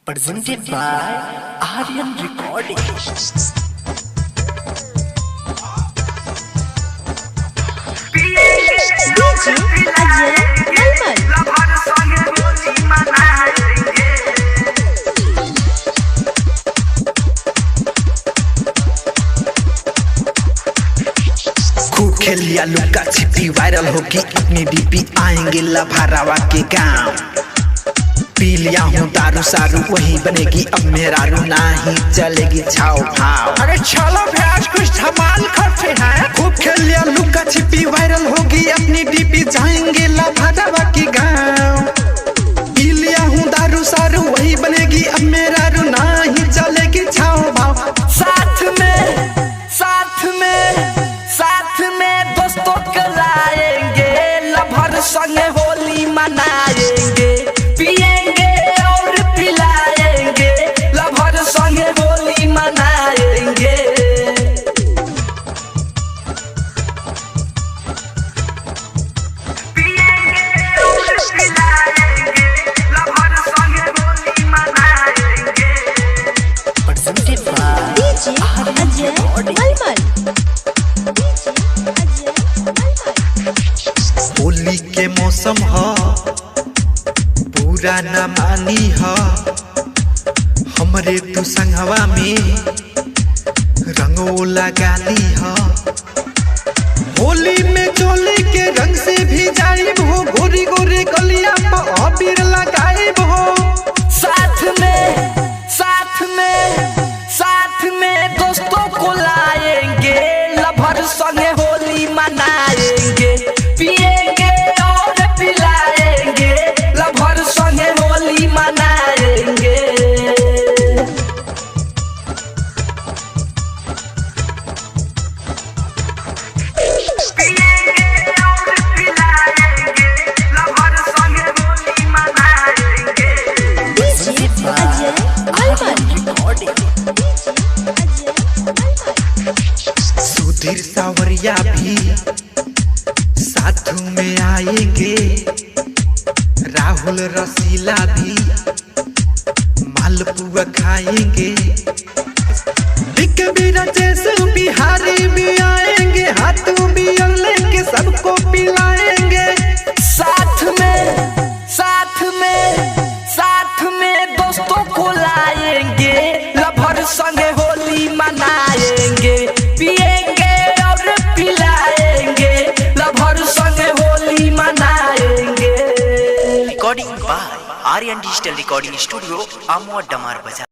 presented by Aryan Recording. DJ Ajay Malman. खूब खेल लिया लुका छिपी वायरल होगी अपनी डीपी आएंगे लभारावा के गांव। पी लिया हूँ दारू सारू वही बनेगी अब मेरा रू नहीं चलेगी छाओ भाव। अरे चलो भैया कुछ धमाल करते हैं। खूब खेल लिया लुका छिपी वायरल होगी अपनी डीपी जाएंगे लभारावा के गांव। पी लिया हूँ दारू सारू वही बनेगी अब मेरा रू नहीं चलेगी छाओ भाव। साथ में दोस्तों को लाएंगे लभर संगे होली मनाएंगे। पिएंगे और पिलाएंगे लभर संगे होली मनाएंगे। पिएंगे और पिलाएंगे लभर संगे होली मनाएंगे। presented by DJ Ajay Malman. Holi के मौसम ह पूरा न मानी ह हमरे तू संगवा में रंगो लगाली ह। होली में चोली के रंग से भी जाइब हो गोरी गोरी गलिया पर अबीर लगाइब हो। साथ में दोस्तों को लाएंगे लभर संगे होली मनाएंगे। पिएंगे और पिलाएंगे लभर संगे होली मनाएंगे। पिएंगे और पिलाएंगे लभर संगे होली मनाएंगे। DJ Ajay Malman. सुधीर सावरिया भी साथ में आएंगे। राहुल रसीला भी मालपुआ खाएंगे। बिहारी भी आएंगे हाथों भी लेके सबको पिलाएंगे। साथ में दोस्तों को लाएंगे लभर संगे होली मनाएंगे। पिएंगे और पिलाएंगे लभर संगे होली मनाएंगे। Recording by Aryan digital recording studio Amod Damar बाजार।